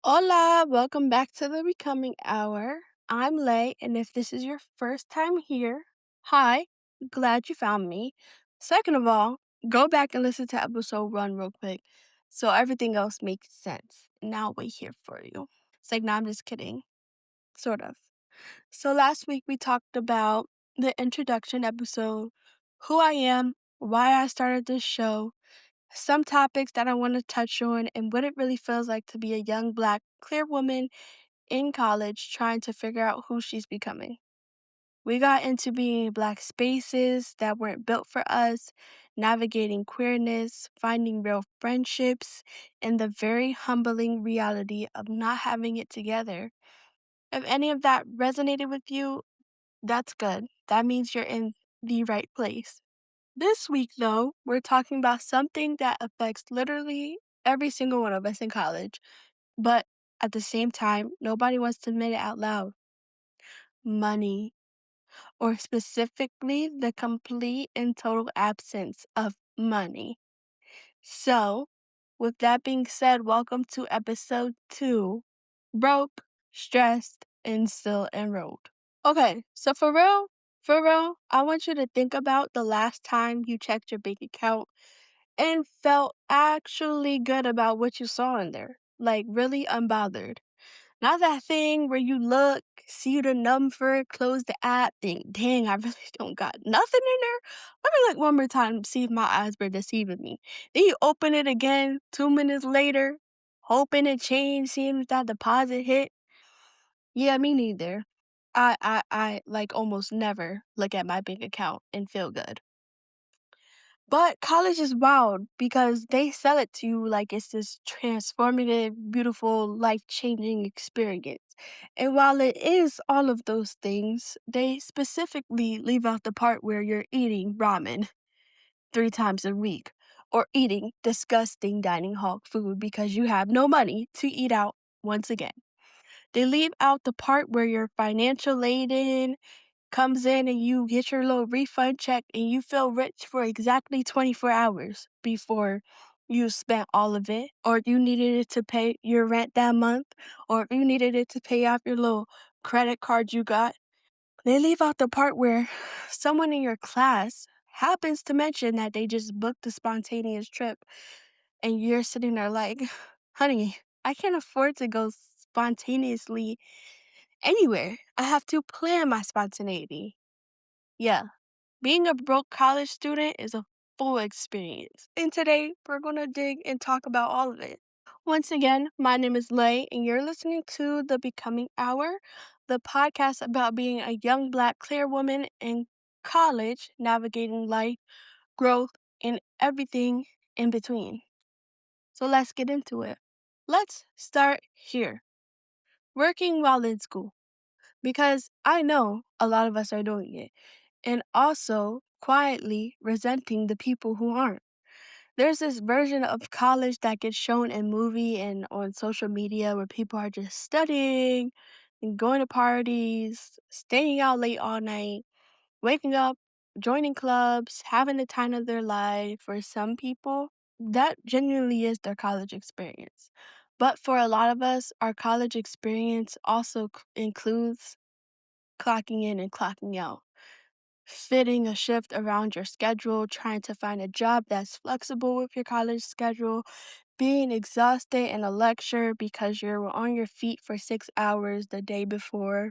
Hola, welcome back to the Becoming Hour. I'm Lay, and if this is your first time here, hi, glad you found me. Second of all, go back and listen to episode 1 real quick so everything else makes sense. And I'll wait here for you. It's like, no, I'm just kidding. Sort of. So last week we talked about the introduction episode, who I am, why I started this show, some topics that I want to touch on, and what it really feels like to be a young black queer woman in college trying to figure out who she's becoming. We got into being in black spaces that weren't built for us, navigating queerness, finding real friendships, and the very humbling reality of not having it together. If any of that resonated with you, that's good. That means you're in the right place. This week, though, we're talking about something that affects literally every single one of us in college, but at the same time, nobody wants to admit it out loud. Money, or specifically the complete and total absence of money. So, with that being said, welcome to episode 2, Broke, Stressed, and Still Enrolled. Okay, so for real, I want you to think about the last time you checked your bank account and felt actually good about what you saw in there. Like, really unbothered. Not that thing where you look, see the number, close the app, think, dang, I really don't got nothing in there. Let me look one more time, see if my eyes were deceiving me. Then you open it again 2 minutes later, hoping it changed, seeing if that deposit hit. Yeah, me neither. I like almost never look at my bank account and feel good. But college is wild because they sell it to you like it's this transformative, beautiful, life-changing experience. And while it is all of those things, they specifically leave out the part where you're eating ramen 3 times a week or eating disgusting dining hall food because you have no money to eat out once again. They leave out the part where you're financial laden comes in and you get your little refund check and you feel rich for exactly 24 hours before you spent all of it, or you needed it to pay your rent that month, or if you needed it to pay off your little credit card you got. They leave out the part where someone in your class happens to mention that they just booked a spontaneous trip and you're sitting there like, honey, I can't afford to go spontaneously anywhere. I have to plan my spontaneity. Yeah, being a broke college student is a full experience. And today we're going to dig and talk about all of it. Once again, my name is Lay, and you're listening to The Becoming Hour, the podcast about being a young black queer woman in college, navigating life, growth, and everything in between. So let's get into it. Let's start here. Working while in school, because I know a lot of us are doing it, and also quietly resenting the people who aren't. There's this version of college that gets shown in movie and on social media where people are just studying and going to parties, staying out late all night, waking up, joining clubs, having the time of their life. For some people, that genuinely is their college experience. But for a lot of us, our college experience also includes clocking in and clocking out, fitting a shift around your schedule, trying to find a job that's flexible with your college schedule, being exhausted in a lecture because you're on your feet for 6 hours the day before.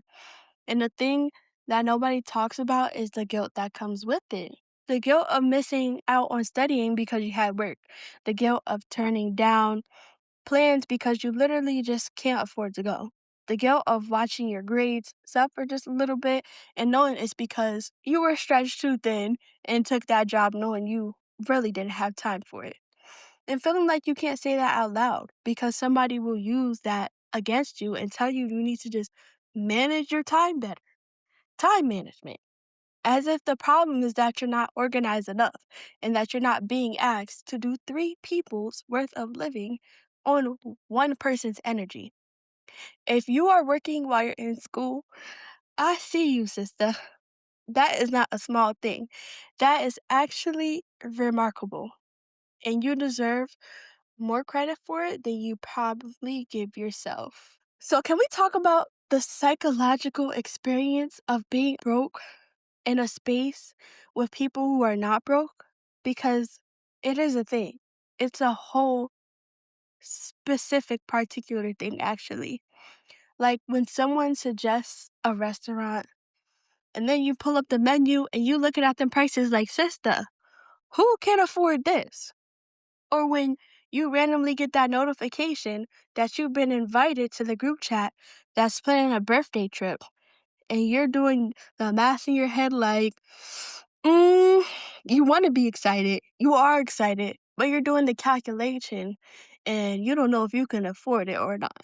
And the thing that nobody talks about is the guilt that comes with it. The guilt of missing out on studying because you had work. The guilt of turning down plans because you literally just can't afford to go. The guilt of watching your grades suffer just a little bit and knowing it's because you were stretched too thin and took that job knowing you really didn't have time for it. And feeling like you can't say that out loud because somebody will use that against you and tell you you need to just manage your time better. Time management. As if the problem is that you're not organized enough and that you're not being asked to do 3 people's worth of living on one person's energy. If you are working while you're in school, I see you, sister. That is not a small thing. That is actually remarkable. And you deserve more credit for it than you probably give yourself. So, can we talk about the psychological experience of being broke in a space with people who are not broke? Because it is a thing. It's a whole specific particular thing, actually. Like when someone suggests a restaurant and then you pull up the menu and you looking at them prices like, sister, who can afford this? Or when you randomly get that notification that you've been invited to the group chat that's planning a birthday trip and you're doing the math in your head like, you want to be excited. You are excited, but you're doing the calculation and you don't know if you can afford it or not.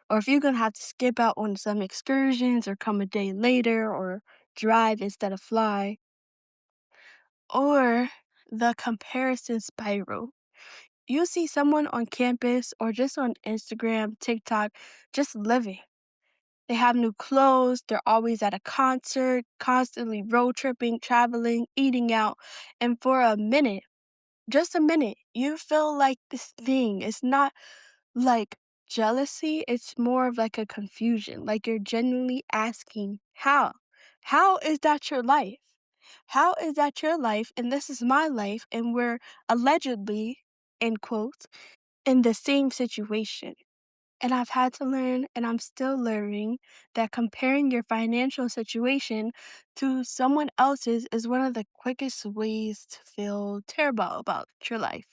Or if you're going to have to skip out on some excursions or come a day later or drive instead of fly. Or the comparison spiral. You see someone on campus or just on Instagram, TikTok, just living. They have new clothes, they're always at a concert, constantly road tripping, traveling, eating out. And for a minute, just a minute, you feel like this thing. It's not like jealousy, it's more of like a confusion. Like you're genuinely asking, how? How is that your life? How is that your life? And this is my life, and we're allegedly, in quotes, in the same situation. And I've had to learn, and I'm still learning, that comparing your financial situation to someone else's is one of the quickest ways to feel terrible about your life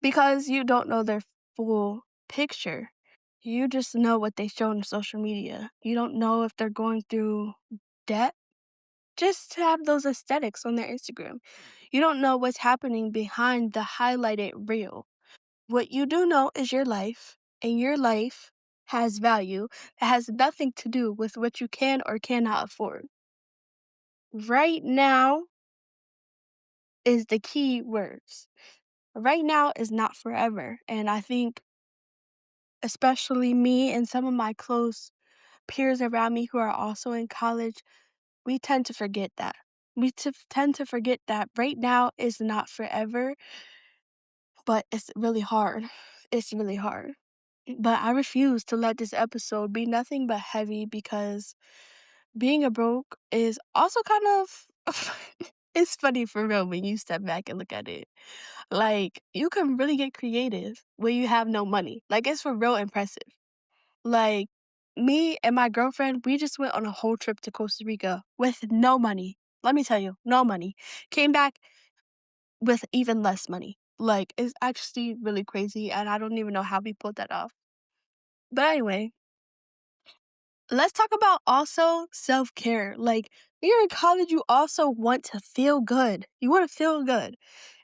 because you don't know their full picture. You just know what they show on social media. You don't know if they're going through debt just to have those aesthetics on their Instagram. You don't know what's happening behind the highlighted reel. What you do know is your life, and your life has value that has nothing to do with what you can or cannot afford. Right now is the key words. Right now is not forever. And I think, especially me and some of my close peers around me who are also in college, we tend to forget that. Tend to forget that right now is not forever, but it's really hard. It's really hard. But I refuse to let this episode be nothing but heavy because being a broke is also kind of it's funny for real when you step back and look at it. Like you can really get creative when you have no money. Like it's for real impressive. Like me and my girlfriend, we just went on a whole trip to Costa Rica with no money. Let me tell you, no money. Came back with even less money. Like it's actually really crazy and I don't even know how we pulled that off. But anyway, let's talk about also self-care. Like, when you're in college, you also want to feel good. You want to feel good.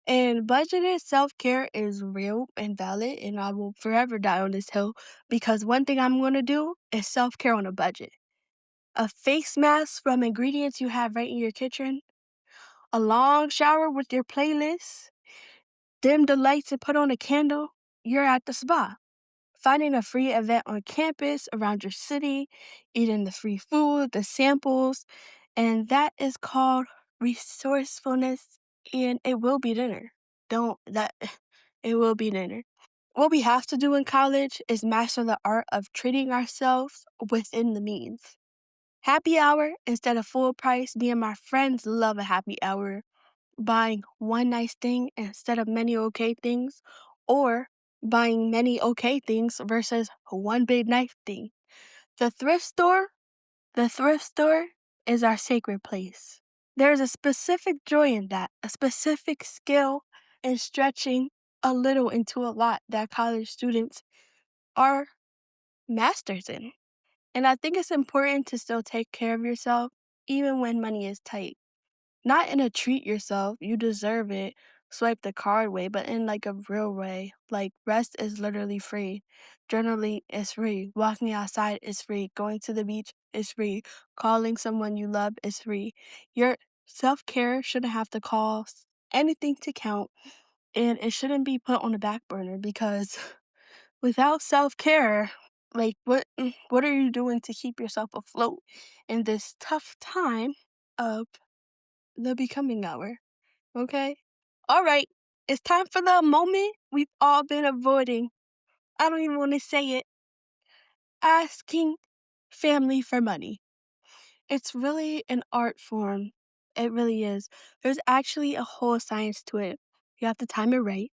And budgeted self-care is real and valid, and I will forever die on this hill because one thing I'm going to do is self-care on a budget. A face mask from ingredients you have right in your kitchen, a long shower with your playlist, dim the lights and put on a candle, you're at the spa. Finding a free event on campus, around your city, eating the free food, the samples, and that is called resourcefulness, and it will be dinner. Don't that it will be dinner. What we have to do in college is master the art of treating ourselves within the means. Happy hour instead of full price. Me and my friends love a happy hour, buying one nice thing instead of many okay things, or buying many okay things versus one big nice thing. The thrift store, the thrift store is our sacred place. There's a specific joy in that, a specific skill in stretching a little into a lot that college students are masters in. And I think it's important to still take care of yourself even when money is tight. Not in a treat yourself, you deserve it, swipe the card way, but in like a real way. Like rest is literally free. Journaling is free. Walking outside is free. Going to the beach is free. Calling someone you love is free. Your self-care shouldn't have to cost anything to count, and it shouldn't be put on the back burner because without self-care, like what are you doing to keep yourself afloat in this tough time of the becoming hour? Okay. All right. It's time for the moment we've all been avoiding. I don't even want to say it. Asking family for money. It's really an art form. It really is. There's actually a whole science to it. You have to time it right.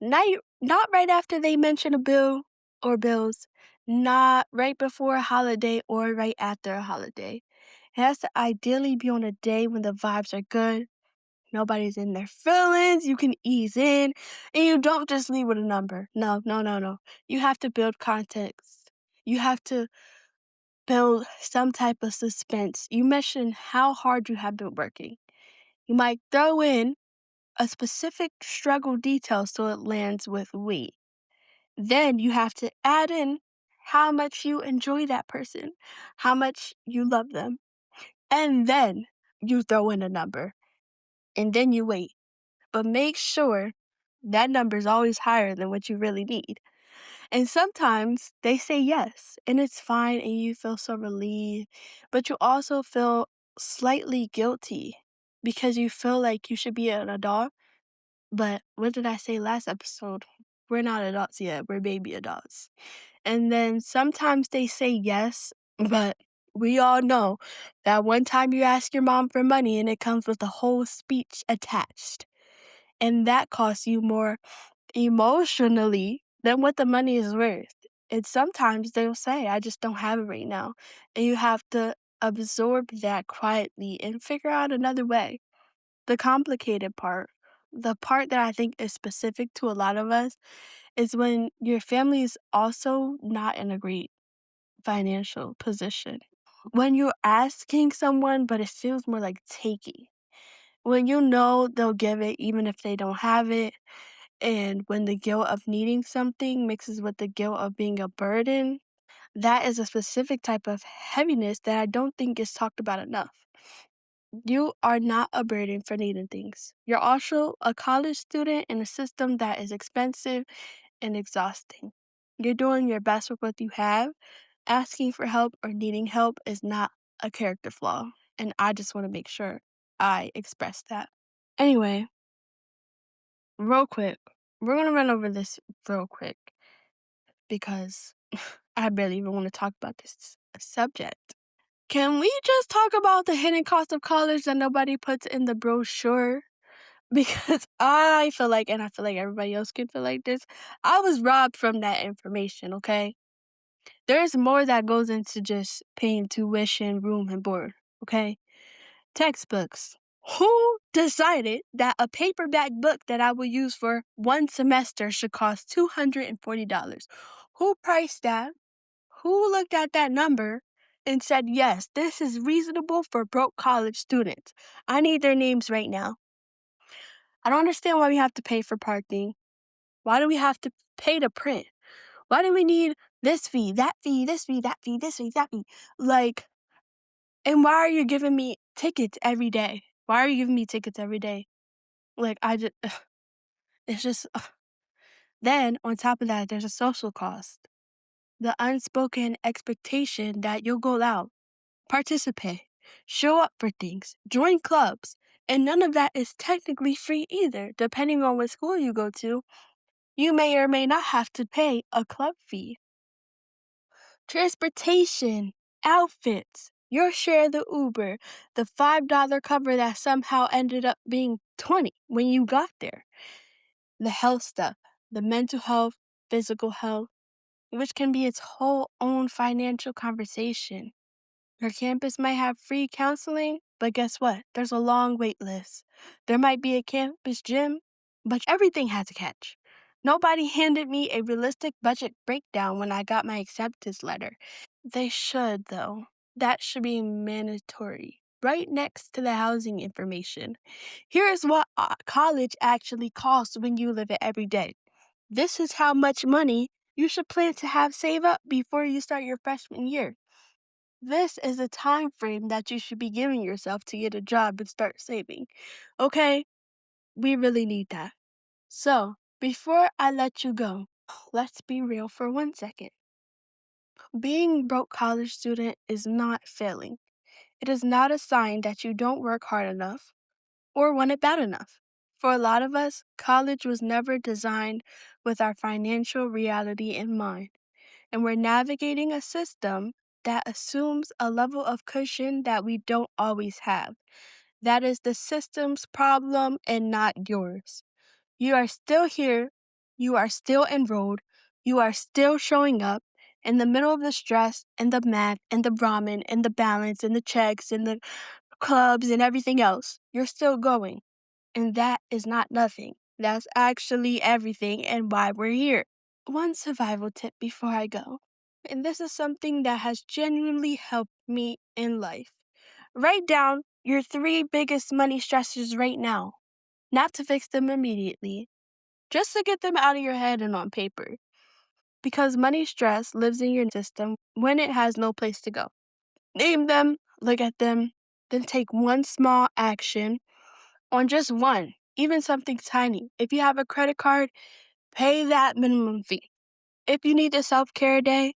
Not right after they mention a bill or bills. Not right before a holiday or right after a holiday. It has to ideally be on a day when the vibes are good. Nobody's in their feelings. You can ease in. And you don't just leave with a number. No, no, no, no. You have to build context. You have to build some type of suspense. You mention how hard you have been working. You might throw in a specific struggle detail so it lands with we. Then you have to add in how much you enjoy that person, how much you love them. And then you throw in a number. And then you wait. But make sure that number is always higher than what you really need. And sometimes they say yes, and it's fine, and you feel so relieved, but you also feel slightly guilty because you feel like you should be an adult. But what did I say last episode? We're not adults yet, we're baby adults. And then sometimes they say yes, but we all know that one time you ask your mom for money and it comes with a whole speech attached. And that costs you more emotionally than what the money is worth. And sometimes they'll say, I just don't have it right now. And you have to absorb that quietly and figure out another way. The complicated part, the part that I think is specific to a lot of us, is when your family is also not in a great financial position. When you're asking someone, but it feels more like taking. When you know they'll give it even if they don't have it, and when the guilt of needing something mixes with the guilt of being a burden, that is a specific type of heaviness that I don't think is talked about enough. You are not a burden for needing things. You're also a college student in a system that is expensive and exhausting. You're doing your best with what you have. Asking for help or needing help is not a character flaw. And I just want to make sure I express that. Anyway, real quick, we're going to run over this real quick because I barely even want to talk about this subject. Can we just talk about the hidden cost of college that nobody puts in the brochure? Because I feel like, and I feel like everybody else can feel like this, I was robbed from that information, okay? There's more that goes into just paying tuition, room, and board, okay? Textbooks. Who decided that a paperback book that I will use for one semester should cost $240? Who priced that? Who looked at that number and said, yes, this is reasonable for broke college students? I need their names right now. I don't understand why we have to pay for parking. Why do we have to pay to print? Why do we need this fee, that fee, this fee, that fee, this fee, that fee? Like, and why are you giving me tickets every day? Why are you giving me tickets every day? Like, it's just, then on top of that, there's a social cost. The unspoken expectation that you'll go out, participate, show up for things, join clubs, and none of that is technically free either. Depending on what school you go to, you may or may not have to pay a club fee. Transportation, outfits, your share of the Uber, the $5 cover that somehow ended up being 20 when you got there. The health stuff, the mental health, physical health, which can be its whole own financial conversation. Your campus might have free counseling, but guess what? There's a long wait list. There might be a campus gym, but everything has a catch. Nobody handed me a realistic budget breakdown when I got my acceptance letter. They should, though. That should be mandatory. Right next to the housing information. Here's what college actually costs when you live it every day. This is how much money you should plan to have save up before you start your freshman year. This is the time frame that you should be giving yourself to get a job and start saving. Okay? We really need that. So, before I let you go, let's be real for 1 second. Being broke college student is not failing. It is not a sign that you don't work hard enough or want it bad enough. For a lot of us, college was never designed with our financial reality in mind, and we're navigating a system that assumes a level of cushion that we don't always have. That is the system's problem and not yours. You are still here, you are still enrolled, you are still showing up in the middle of the stress and the math and the ramen and the balance and the checks and the clubs and everything else. You're still going. And that is not nothing. That's actually everything and why we're here. One survival tip before I go. And this is something that has genuinely helped me in life. Write down your three biggest money stressors right now, not to fix them immediately, just to get them out of your head and on paper. Because money stress lives in your system when it has no place to go. Name them, look at them, then take one small action on just one, even something tiny. If you have a credit card, pay that minimum fee. If you need a self-care day,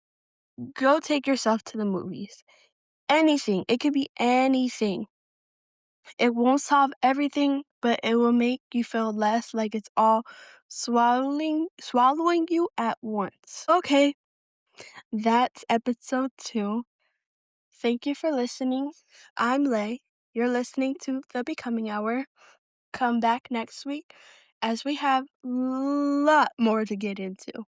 go take yourself to the movies. Anything. It could be anything. It won't solve everything, but it will make you feel less like it's all swallowing you at once. Okay, that's episode 2. Thank you for listening. I'm Lay. You're listening to The Becoming Hour. Come back next week as we have a lot more to get into.